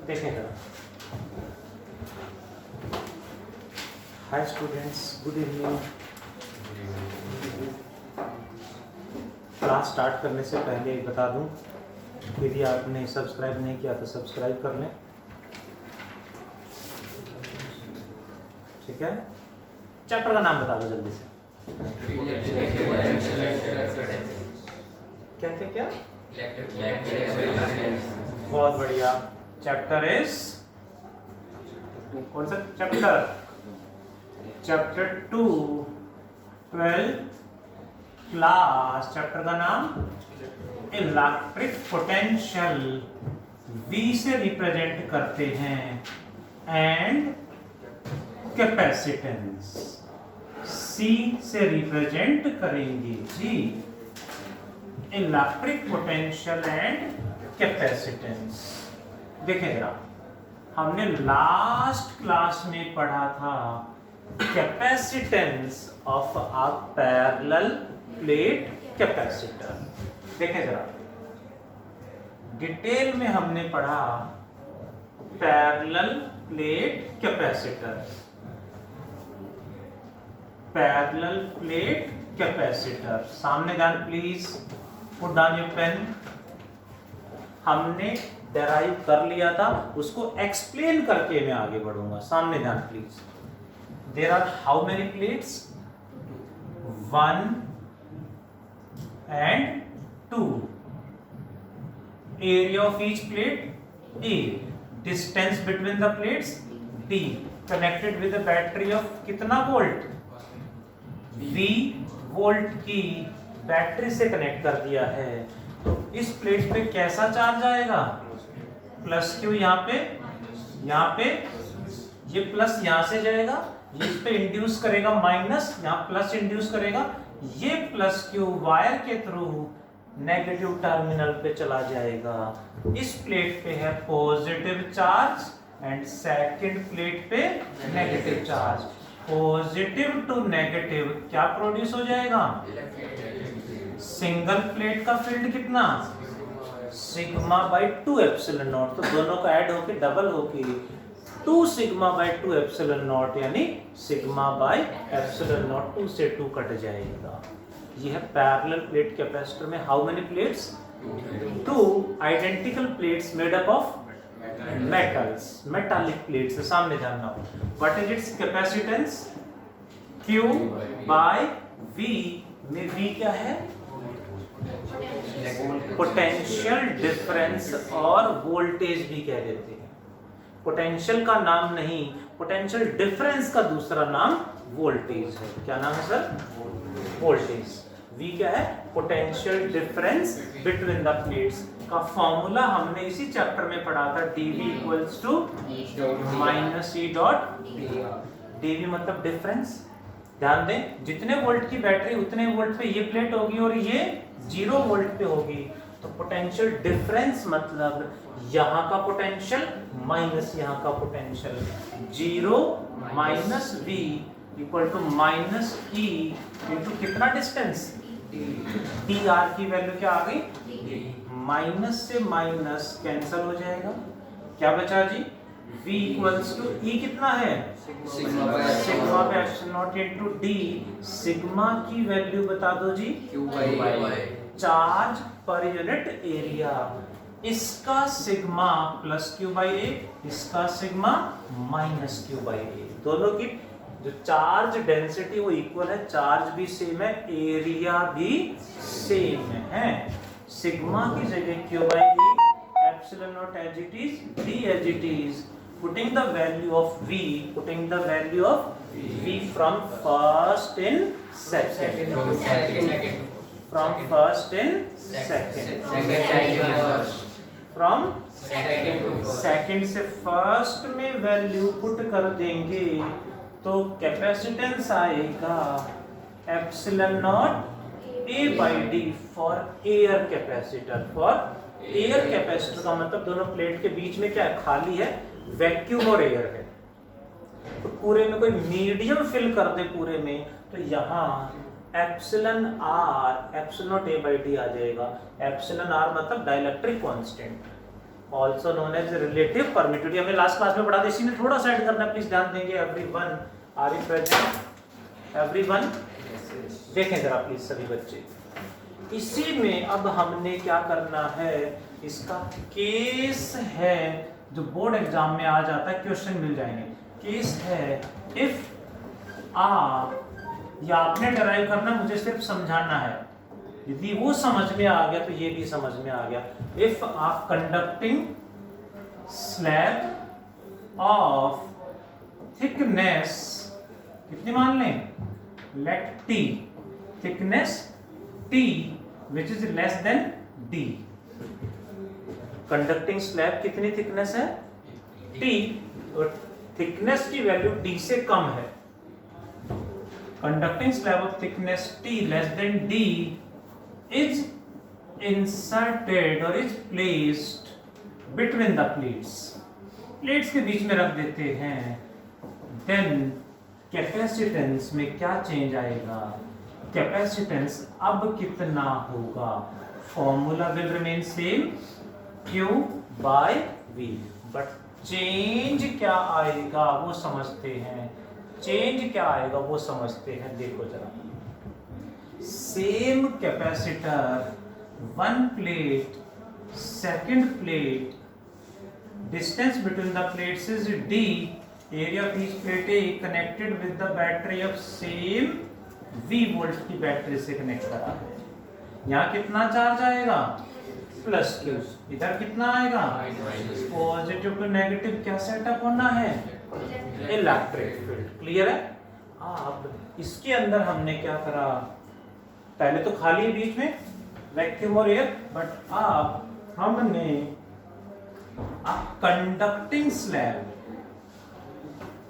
देखें जरा। Hi students, good evening. Class start करने से पहले बता दूं, यदि आपने सब्सक्राइब नहीं किया तो सब्सक्राइब कर लें, ठीक है। चैप्टर का नाम बता दो जल्दी से। क्या क्या क्या? बहुत बढ़िया। चैप्टर इज कौन सा चैप्टर? Chapter 2, 12 class. चैप्टर का नाम इलेक्ट्रिक पोटेंशियल, V से रिप्रेजेंट करते हैं, एंड कैपेसिटेंस C से रिप्रेजेंट करेंगे जी। Electric potential and capacitance. देखें जरा, हमने लास्ट क्लास में पढ़ा था capacitance of a parallel plate capacitor. देखें जरा, डिटेल में हमने पढ़ा parallel plate capacitor. Parallel plate capacitor, सामने ध्यान please, put down your pen. हमने डेराइव कर लिया था, उसको एक्सप्लेन करके मैं आगे बढ़ूंगा। सामने ध्यान please. There are how many plates? 1 and 2. Area of each plate A. Distance between the plates D. Connected with a battery of कितना वोल्ट? V वोल्ट की बैटरी से कनेक्ट कर दिया है। तो इस प्लेट पे कैसा चार्ज आएगा? Plus Q. यहाँ पे ये प्लस यहाँ से जाएगा, ये इस पे इंड्यूस करेगा माइनस, यहाँ प्लस इंड्यूस करेगा, ये प्लस क्यू वायर के थ्रू नेगेटिव टर्मिनल पे चला जाएगा। इस प्लेट पे है positive charge and second plate पे negative charge. Positive to negative क्या प्रोड्यूस हो जाएगा? सिंगल प्लेट का फील्ड कितना? Sigma by 2 epsilon naught. तो दोनों का ऐड होके डबल होके 2 सिग्मा बाई 2 एप्सिलॉन नॉट, यानी सिग्मा बाई एप्सिलॉन नॉट। 2 से 2 कट जाएगा। ये है पैरेलल प्लेट कैपेसिटर में how many plates? 2 identical plates made up of metals, metallic plates. सामने जानना, what is its capacitance? Q by V में V क्या है? पोटेंशियल डिफरेंस, और वोल्टेज भी कह देते हैं। पोटेंशियल का नाम नहीं, पोटेंशियल डिफरेंस का दूसरा नाम वोल्टेज है। क्या नाम है सर? वोल्टेज। V क्या है? Potential difference between the plates का फॉर्मूला हमने इसी चैप्टर में पढ़ा था। dV equals to minus E dot dV मतलब डिफरेंस। ध्यान दें, जितने वोल्ट की बैटरी उतने वोल्ट पे ये प्लेट होगी और ये 0 वोल्ट पे होगी। तो पोटेंशियल डिफरेंस मतलब यहाँ का पोटेंशियल माइनस यहाँ का potential. 0 minus V equal to minus E into कितना डिस्टेंस? dr की वैल्यू क्या आ गई? माइनस से माइनस कैंसल हो जाएगा। क्या बचा जी? V इक्वल्स टू E कितना है? Sigma by epsilon naught into D। Sigma की वैल्यू बता दो जी, Q बाय चार्ज पर यूनिट एरिया। इसका sigma plus Q by A, इसका sigma minus Q by A। दोनों की जो चार्ज डेंसिटी वो इक्वल है, चार्ज भी सेम है, एरिया भी सेम है। सिग्मा की जगह Q by A, epsilon naught as it is, D as it is. Putting the value of V from first in second. From first in second. From second से first में value put कर देंगे तो capacitance आएगा epsilon naught A by D for air capacitor. For air capacitor का मतलब दोनों plate के बीच में क्या है? खाली है, वैक्यूम और एयर है। तो पूरे में कोई मीडियम फिल कर दे पूरे में, तो यहाँ epsilon R, epsilon naught A by D आ जाएगा। एप्सिलॉन आर मतलब dielectric constant, also known as relative permittivity. हमने लास्ट क्लास में पढ़ा था, इसी में थोड़ा सा ऐड करना प्लीज ध्यान देंगे। Everyone are you present? Everyone देखें जरा प्लीज सभी बच्चे। इसी में अब हमने क्या करना है, इसका केस है जो बोर्ड एग्जाम में आ जाता है, क्वेश्चन मिल जाएंगे। केस है इफ आप, या आपने डराइव करना, मुझे सिर्फ समझाना है। यदि वो समझ में आ गया तो ये भी समझ में आ गया। इफ आप कंडक्टिंग स्लैब ऑफ थिकनेस कितनी मान लें, let T, thickness T which is less than D. Conducting slab कितनी थिकनेस है, टी, और थिकनेस की वैल्यू डी से कम है। Conducting slab of thickness T less than D is inserted or is placed between the plates, plates के बीच में रख देते हैं। then कैपेसिटेंस में क्या चेंज आएगा, कैपेसिटेंस अब कितना होगा, formula will remain same, Q by V, but change क्या आएगा वो समझते हैं। चेंज क्या आएगा वो समझते हैं। देखो जरा, same capacitor, one plate, second plate, distance between the plates is d, area of each plate A connected with the battery of same V volt की बैटरी से कनेक्ट करा है। यहाँ कितना चार्ज आएगा, प्लस Q, इधर कितना आएगा, पॉजिटिव टू नेगेटिव। क्या सेटअप होना है, इलेक्ट्रिक फील्ड। क्लियर है? अब इसके अंदर हमने क्या करा, पहले तो खाली बीच में वैक्यूम और एयर, बट अब हमने conducting slab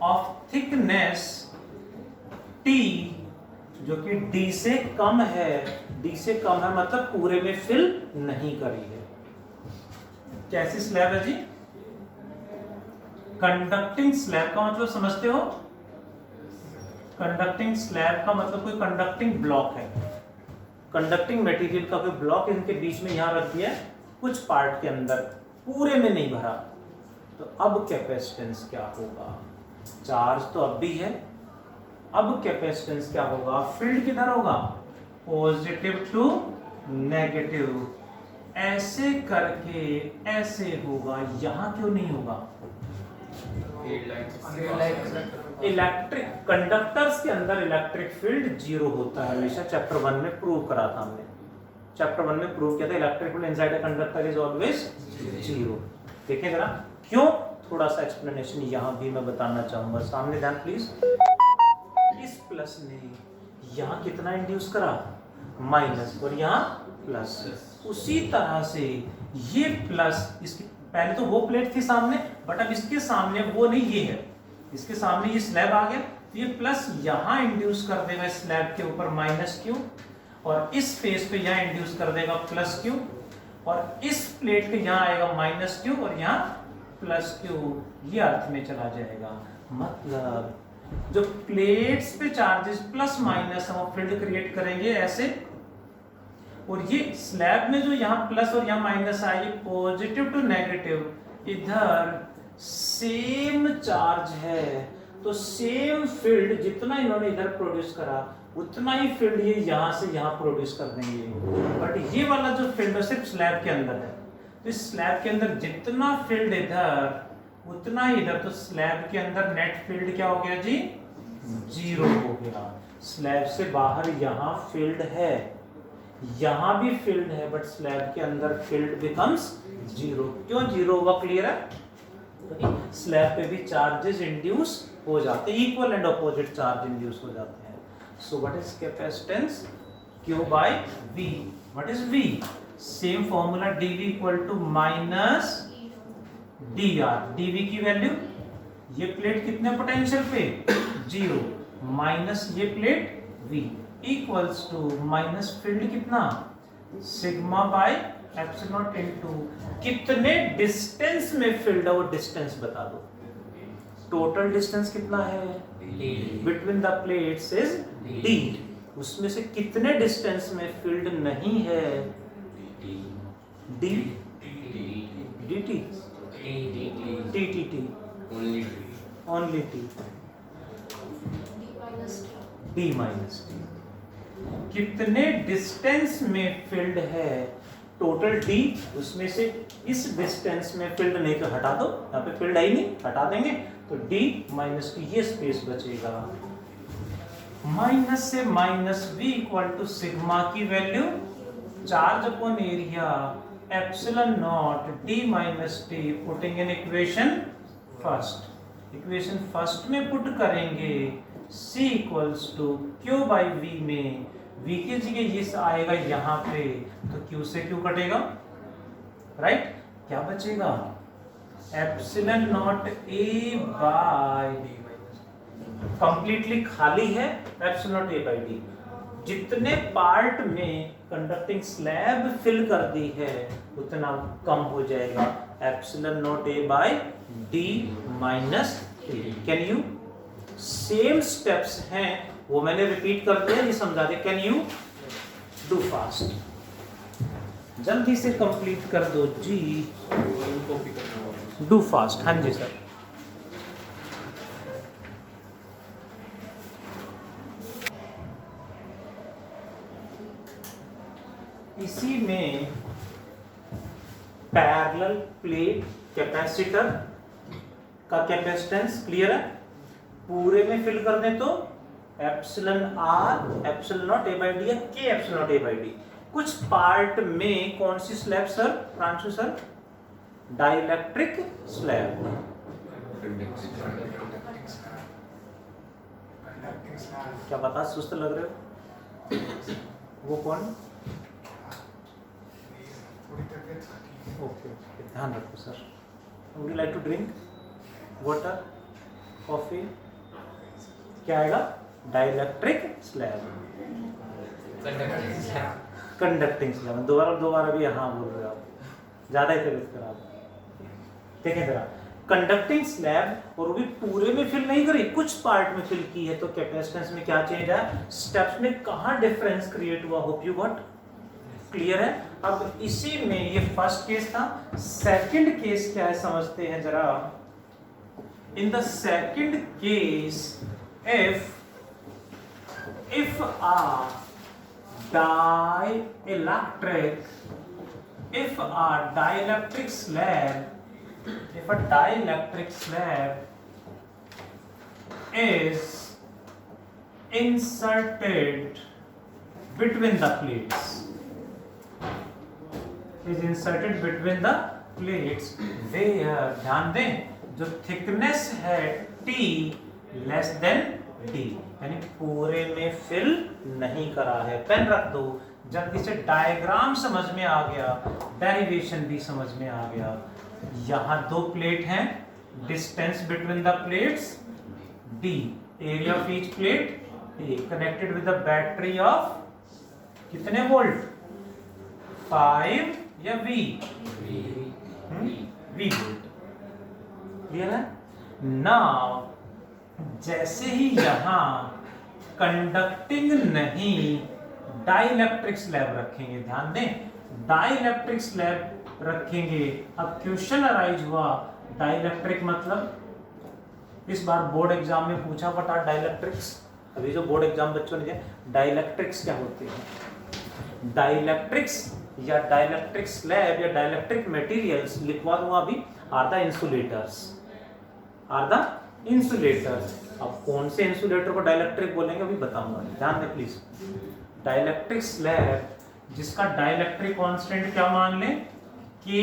of thickness T जो कि D से कम है, D से कम है मतलब पूरे में फिल नहीं करी है। कैसी स्लैब है जी, कंडक्टिंग स्लैब का मतलब समझते हो, कंडक्टिंग स्लैब का मतलब कोई कंडक्टिंग ब्लॉक है, कंडक्टिंग मटेरियल का कोई ब्लॉक इनके बीच में यहां रख दिया कुछ पार्ट के अंदर, पूरे में नहीं भरा। तो अब कैपेसिटेंस क्या होगा, चार्ज तो अब भी है, अब कैपेसिटेंस क्या होगा, फील्ड किधर होगा, पॉजिटिव टू नेगेटिव, ऐसे करके ऐसे होगा। यहां क्यों नहीं होगा, इलेक्ट्रिक कंडक्टर्स के अंदर इलेक्ट्रिक फील्ड जीरो होता है हमेशा। चैप्टर 1 में प्रूव करा था हमने, चैप्टर 1 में प्रूव किया था electric field inside a conductor is always zero. देखें जरा क्यों, थोड़ा सा एक्सप्लेनेशन यहां भी मैं बताना चाहूंगा। सामने ध्यान प्लीज। इस प्लस ने यहां कितना इंड्यूस करा, माइनस, और यहां प्लस। उसी तरह से ये प्लस, इसकी पहले तो वो प्लेट थी सामने, बट अब इसके सामने वो नहीं, ये है, इसके सामने ये स्लैब आ गया, तो ये प्लस यहां इंड्यूस कर देगा स्लैब के ऊपर माइनस क्यू, और इस फेस पे यहां इंड्यूस कर देगा प्लस क्यू, और इस प्लेट के यहां आएगा माइनस क्यू और यहां प्लस क्यू, ये अर्थ में चला जाएगा। मतलब जो प्लेट्स पे चार्जेस प्लस माइनस हम फील्ड क्रिएट करेंगे ऐसे, और ये स्लैब में जो यहाँ प्लस और यहाँ माइनस आए, पॉजिटिव टू नेगेटिव, इधर सेम चार्ज है, तो सेम फील्ड जितना इन्होंने इधर प्रोड्यूस करा उतना ही फील्ड ये यहाँ से यहाँ प्रोड्यूस कर देंगे। बट ये वाला जो फील्ड है सिर्फ स्लैब के अंदर है, तो इस स्लैब के अंदर जितना फील्ड इधर उतना ही इधर, तो स्लैब के अंदर नेट फील्ड क्या हो गया जी, जीरो हो गया। स्लैब से बाहर यहाँ फील्ड है, यहाँ भी फील्ड है, बट स्लैब के अंदर फील्ड बिकम्स जीरो। क्यों जीरो होगा, क्लियर है? स्लैब पे भी चार्जेस इंड्यूस हो जाते हैं, equal and opposite charge induce हो जाते हैं। So what is capacitance, Q by V। What is V, same formula, dV equal to minus dr। dV की वैल्यू, ये प्लेट कितने पोटेंशियल पे, जीरो, माइनस ये plate V equals to minus field कितना, sigma by epsilon into कितने distance में field है वो डिस्टेंस बता दो। टोटल डिस्टेंस कितना है between the plates is d, उसमें से कितने डिस्टेंस में फील्ड नहीं है, d, dt, t t t, only t, d minus t। कितने डिस्टेंस में फील्ड है? टोटल d, उसमें से इस डिस्टेंस में फील्ड नहीं तो हटा दो, यहाँ पे फील्ड है ही नहीं, हटा देंगे तो d माइनस t, ये स्पेस बचेगा। माइनस से minus v equal to sigma की value charge upon area epsilon naught d minus t, putting in equation first. Equation first में पुट करेंगे c equals to q by v में v की जगह ये आएगा यहाँ पे, तो q से q कटेगा, राइट? क्या बचेगा? Epsilon naught a by, completely खाली है epsilon naught a by d। जितने पार्ट में कंडक्टिंग स्लैब फिल कर दी है उतना कम हो जाएगा epsilon naught a by d minus t। Can you, same steps हैं वो मैंने रिपीट कर दिया, ये समझा दे। कैन यू डू फास्ट, जल्दी से कंप्लीट कर दो जी, डू फास्ट। हाँ जी सर। इसी में पैरेलल प्लेट कैपेसिटर का कैपेसिटेंस क्लियर है, पूरे में फिल कर दें तो epsilon R epsilon naught A by D या K epsilon naught A by D. कुछ पार्ट में कौन सी slab sir, Pranshu sir? Dielectric slab. क्या पता, सुस्त लग रहे हो? वो कौन? ओके, ध्यान रखो sir. Would you like to drink water, coffee? क्या आएगा? Dielectric slab, conducting slab. दोबारा भी हाँ बोल रहे हो आप, ज्यादा ही तबीयत खराब। देखें जरा, कंडक्टिंग स्लैब, और वो भी पूरे में फिल नहीं करी, कुछ पार्ट में फिल की है, तो कैपेसिटेंस में क्या चेंज है? स्टेप्स में कहाँ डिफरेंस क्रिएट हुआ? होप यू गॉट क्लियर है। अब इसी में ये फर्स्ट केस था, सेकंड केस क्या है समझते हैं जरा। In the second case, if a dielectric slab is inserted between the plates, where, ध्यान दें, जो थिकनेस है t लेस देन d, यानी पूरे में फिल नहीं करा है। पेन रख दो, जल्दी से डायग्राम समझ में आ गया, डेरिवेशन भी समझ में आ गया। यहाँ दो प्लेट हैं, distance between the plates d, area of each plate a, connected with the battery of कितने वोल्ट? 5 या V वोल्ट। क्लियर है? नाउ जैसे ही यहां कंडक्टिंग नहीं डाइलेक्ट्रिक स्लैब रखेंगे, ध्यान दें, डाइलेक्ट्रिक स्लैब रखेंगे। अब क्वेश्चन अराइज हुआ, डाइलेक्ट्रिक मतलब, इस बार बोर्ड एग्जाम में पूछा बता डाइलेक्ट्रिक्स, अभी जो बोर्ड एग्जाम बच्चों ने दिया, डाइलेक्ट्रिक्स क्या होते हैं? डाइलेक्ट्रिक्स या डाइलेक्ट्रिक स्लैब या डाइलेक्ट्रिक मटेरियल्स लिखवा दूंगा अभी, are the insulators, are the insulators. अब कौन से इंसुलेटर को डाइलेक्ट्रिक बोलेंगे अभी बताऊंगा, ध्यान दें प्लीज। डाइलेक्ट्रिक स्लैब जिसका डाइलेक्ट्रिक कांस्टेंट क्या मान लें, के,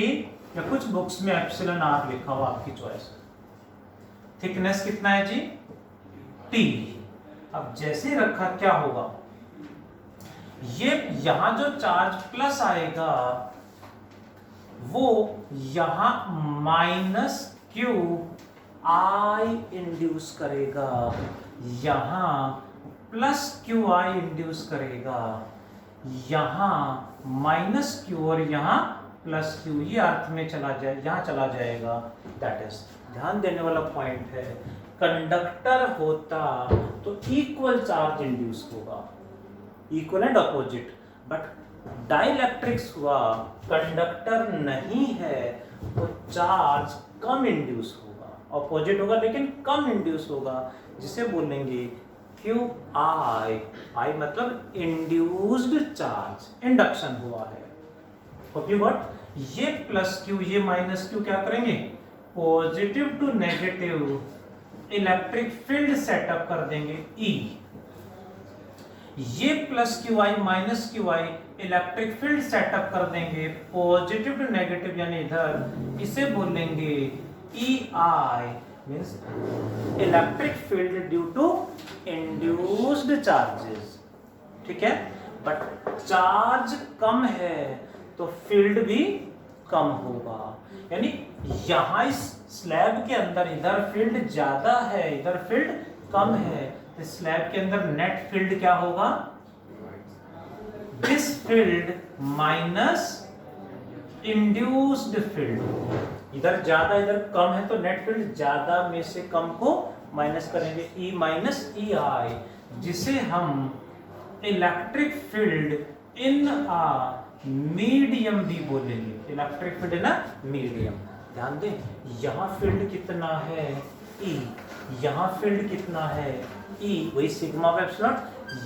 या कुछ बुक्स में एप्सिलॉन आर लिखा हुआ, आपकी चॉइस। थिकनेस कितना है जी? टी। अब जैसे रखा क्या होगा, ये यहां जो चार्ज प्लस आएगा वो यहां माइनस क्यू आई इंड्यूस करेगा, यहां प्लस क्यू आई इंड्यूस करेगा, यहां माइनस क्यू और यहां प्लस क्यू, ये अर्थ में चला जाए, यहां चला जाएगा। दैट इज ध्यान देने वाला पॉइंट है। कंडक्टर होता तो इक्वल चार्ज इंड्यूस होगा, equal and opposite, but dielectrics हुआ कंडक्टर नहीं है तो चार्ज कम इंड्यूस होगा, ऑपोजिट होगा लेकिन कम इंड्यूस होगा, जिसे बोलेंगे क्यू आई। आई मतलब इंड्यूस्ड चार्ज, इंडक्शन हुआ है। Hope you got. ये प्लस क्यू ये माइनस क्यू क्या करेंगे, positive to negative electric field setup कर देंगे ई। ये plus Q I minus Q I electric field setup कर देंगे पॉजिटिव टू नेगेटिव यानी इधर, इसे बोलेंगे E I, means electric field due to induced charges. ठीक है, बट चार्ज कम है तो फील्ड भी कम होगा, यानी यहां इस स्लैब के अंदर इधर फील्ड ज्यादा है इधर फील्ड कम है, तो स्लैब के अंदर नेट फील्ड क्या होगा, this field minus induced field. इधर ज्यादा इधर कम है तो नेट फील्ड ज्यादा में से कम को माइनस करेंगे, ई माइनस ई आई, जिसे हम electric field in a medium भी बोलेंगे। इलेक्ट्रिक फील्ड इन मीडियम, ध्यान दें यहां फील्ड कितना है ई, यहां फील्ड कितना है ई, वही सिग्मा बाय एप्सिलॉन,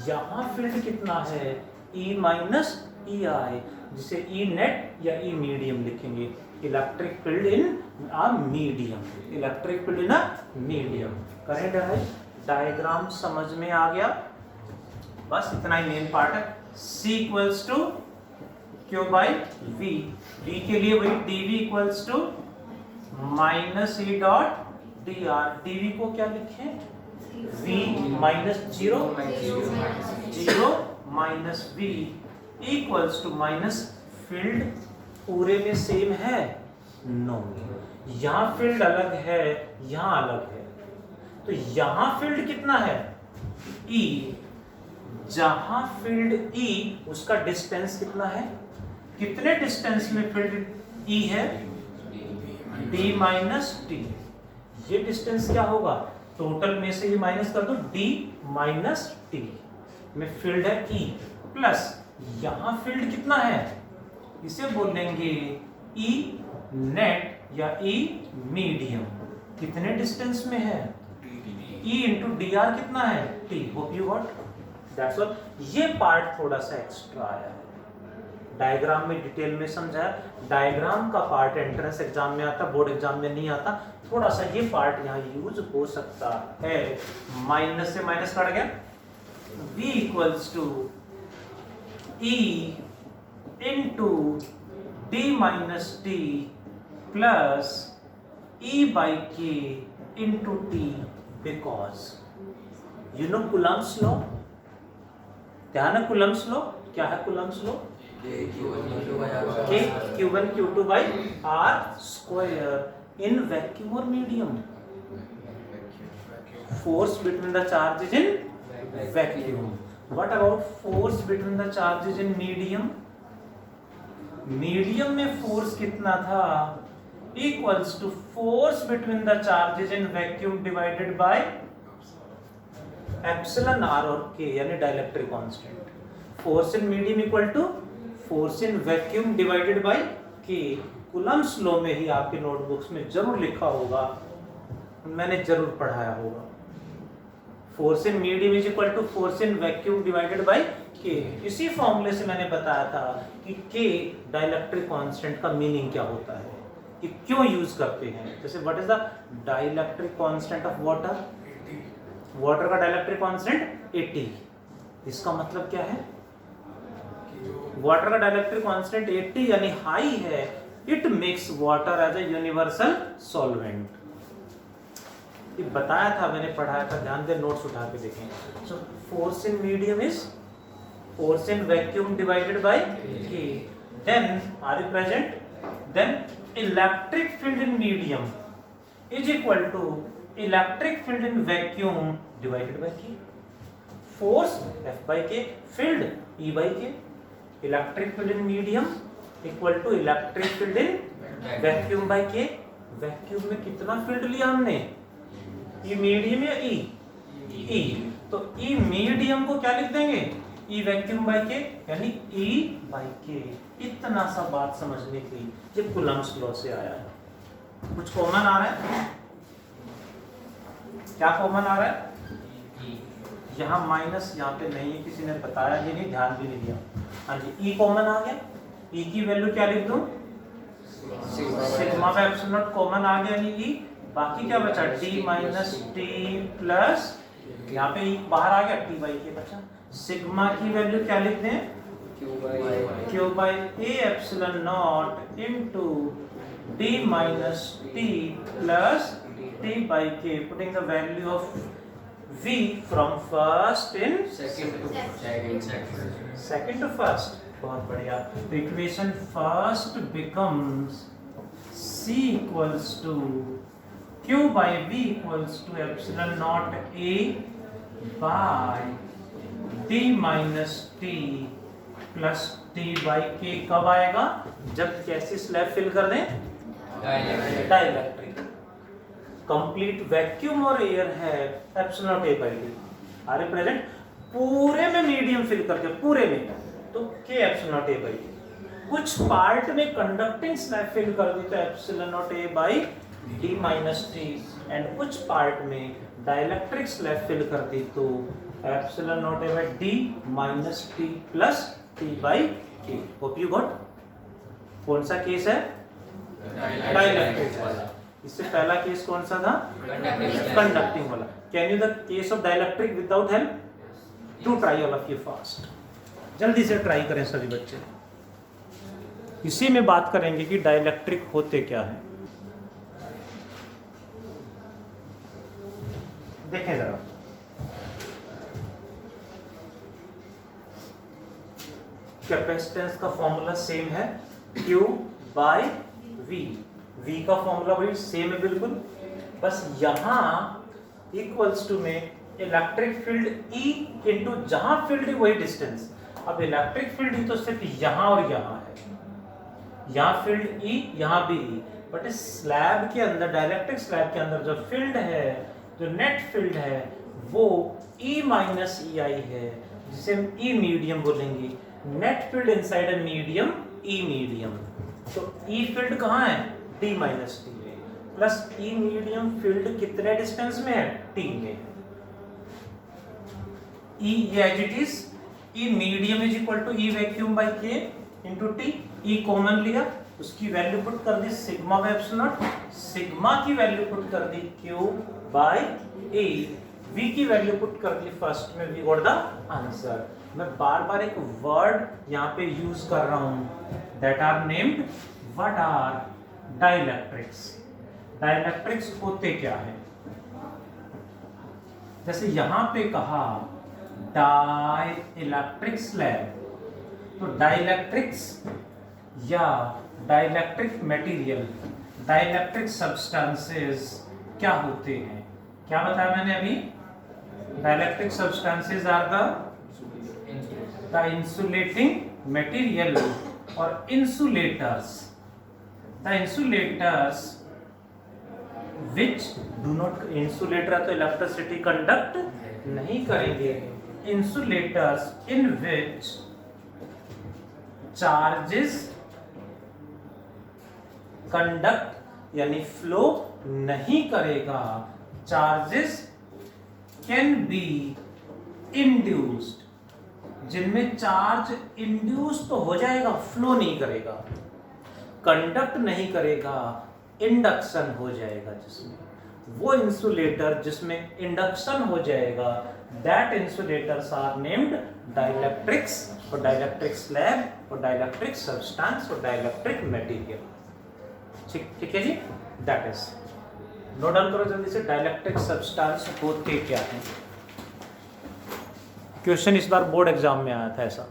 यहां फील्ड कितना है ई माइनस ई आई, जिसे ई नेट या ई मीडियम लिखेंगे। Electric field in a medium, electric field in a medium. Current है, डायग्राम समझ में आ गया, बस इतना ही मेन पार्ट है। C equals to Q by V, V के लिए वही dV equals to minus E dot dr, dV को क्या लिखें, V minus zero minus V equals to minus field पूरे में सेम है, नो, यहाँ फील्ड अलग है यहाँ अलग है, तो यहाँ फील्ड कितना है E, जहां फील्ड E उसका डिस्टेंस कितना है, कितने डिस्टेंस में फील्ड E है, D माइनस टी, ये डिस्टेंस क्या होगा, टोटल में से ये माइनस कर दो, D माइनस टी में फील्ड है E, प्लस यहां फील्ड कितना है, इसे बोलेंगे E नेट या E मीडियम, कितने डिस्टेंस में है, E इंटू dr कितना है T। Hope you got, that's all. ये पार्ट थोड़ा सा एक्स्ट्रा आया है, डायग्राम में डिटेल में समझाया, डायग्राम का पार्ट एंट्रेंस एग्जाम में आता, बोर्ड एग्जाम में नहीं आता, थोड़ा सा ये पार्ट यहाँ यूज हो सकता है। माइनस से माइनस कट गया, V equals to E into D minus T plus E by K into T, because you know Coulomb's law, ध्यान है कुलम्ब्स लॉ, क्या है Coulomb's law, Q1 Q2 by R square in vacuum or medium, force between the charges in vacuum. What about force between the charges in medium? Medium में force कितना था, equals to force between the charges in vacuum divided by epsilon R और K, यानी dielectric constant. Force in medium equal to force in vacuum divided by K. Coulomb's law में ही आपके notebooks में जरूर लिखा होगा, मैंने जरूर पढ़ाया होगा, force in medium is equal to force in vacuum divided by K. इसी फॉर्मूले से मैंने बताया था कि के डाइलेक्ट्रिक कांस्टेंट का मीनिंग क्या होता है, कि क्यों यूज करते हैं। जैसे what is the dielectric constant of water, water का डाइलेक्ट्रिक कांस्टेंट 80, इसका मतलब क्या है, वाटर का डाइलेक्ट्रिक कांस्टेंट 80 यानी हाई है, it makes water as a universal solvent. ये बताया था, मैंने पढ़ाया था, ध्यान दे, नोट्स उठा के देखें। So force in medium is force in vacuum divided by K, then are you present, then electric field in medium is equal to electric field in vacuum divided by K. Force F by K, field E by K। Electric field in medium equal to electric field in vacuum by K। Vacuum में कितना field लिया हमने, E medium या E, E, तो E medium को क्या लिख देंगे, ई वैक्यूम बाई के यानी ई बाई के। इतना सा बात समझने की, ये कूलम्ब्स लॉ से आया है। कुछ कॉमन आ रहा है? क्या कॉमन आ रहा है? यहाँ माइनस यहाँ पे नहीं है, किसी ने बताया ये नहीं, ध्यान भी नहीं दिया। हाँ जी, ई कॉमन आ गया। ई की वैल्यू क्या लिख दूं? Sigma by epsilon naught common आ गया, ई। बाकी क्या बचा? टी माइनस टी प्लस, यहाँ पे ई बाहर आ गया, टी बाई के बचा। सिग्मा की वैल्यू क्या लिख दें? Q by A epsilon naught into D minus T plus T by K, putting the value of v from first in second to first। बहुत बढ़िया। तो equation first becomes c equals to q by v equals to epsilon naught a by d minus t plus t by k। कब आएगा? जब कैसी slab fill कर दें? Dielectric. Complete vacuum और एयर है, epsilon naught A by D R A present. पूरे में मीडियम फिल करके, पूरे में तो के epsilon naught A by D. कुछ पार्ट में कंडक्टिंग स्लैब फिल कर दी तो epsilon naught A by D minus T, and कुछ पार्ट में डाइलेक्ट्रिक स्लैब फिल कर दी तो epsilon naught A by D minus T plus T by के। Hope you got. कौन सा केस है? डाइलेक्ट्रिक वाला। इससे पहला केस कौन सा था? कंडक्टिंग वाला। Can you the case of dielectric without help? To try all of you fast. जल्दी से ट्राई करें सभी बच्चे। इसी में बात करेंगे कि डाइलेक्ट्रिक होते क्या है। देखें जरा, कैपेसिटेंस का फॉर्मूला सेम है, Q बाय V। V का फॉर्मूला वही सेम है बिल्कुल, बस यहाँ इक्वल्स टू में इलेक्ट्रिक फील्ड E इंटू जहां फील्ड है वही डिस्टेंस। अब इलेक्ट्रिक फील्ड ही तो सिर्फ यहाँ और यहाँ है, यहाँ फील्ड E, यहाँ भी E, बट इस स्लैब के अंदर, डाइलेक्ट्रिक स्लैब के अंदर जो फील्ड है, जो नेट फील्ड है, वो E माइनस ई आई है, जिसे हम E मीडियम बोलेंगे। Net field inside a medium, E medium. तो E फील्ड कहाँ है? D माइनस टी में, प्लस E मीडियम फील्ड कितने डिस्टेंस में है? T में। E as it is, E medium is equal to E vacuum by K into T। E common लिया, उसकी वैल्यू पुट कर दी सिग्मा बाय एप्सिलॉन नॉट। सिग्मा की वैल्यू पुट कर दी Q बाय A। V की वैल्यू पुट कर दी फर्स्ट में, वी गॉट द आंसर। मैं बार बार एक वर्ड यहाँ पे यूज कर रहा हूँ, that are named, what are dielectrics. Dielectrics होते क्या है? जैसे यहां पे कहा डाई इलेक्ट्रिक स्लैब, तो डाइलेक्ट्रिक्स या डाइलेक्ट्रिक मटेरियल, डाइलेक्ट्रिक सब्सटेंसेस क्या होते हैं? क्या बताया मैंने अभी? Dielectric substances are the insulating material और insulators. The insulators which do not, insulator तो इलेक्ट्रिसिटी कंडक्ट नहीं करेंगे। Insulators in which charges conduct यानी फ्लो नहीं करेगा, चार्जेस कैन बी इंड्यूस्ड, जिनमें चार्ज इंड्यूस तो हो जाएगा, फ्लो नहीं करेगा, कंडक्ट नहीं करेगा, इंडक्शन हो जाएगा। जिसमें वो इंसुलेटर जिसमें इंडक्शन हो जाएगा, that insulators are named dielectrics, और डाइलेक्ट्रिक स्लैब और डाइलेक्ट्रिक सब्सटेंस और डाइलेक्ट्रिक मटेरियल। ठीक है जी, दैट इज। नोट डाउन करो जल्दी से, डाइलेक्ट्रिक सब्सटेंस होते क्या है। क्वेश्चन इस बार बोर्ड एग्जाम में आया था ऐसा।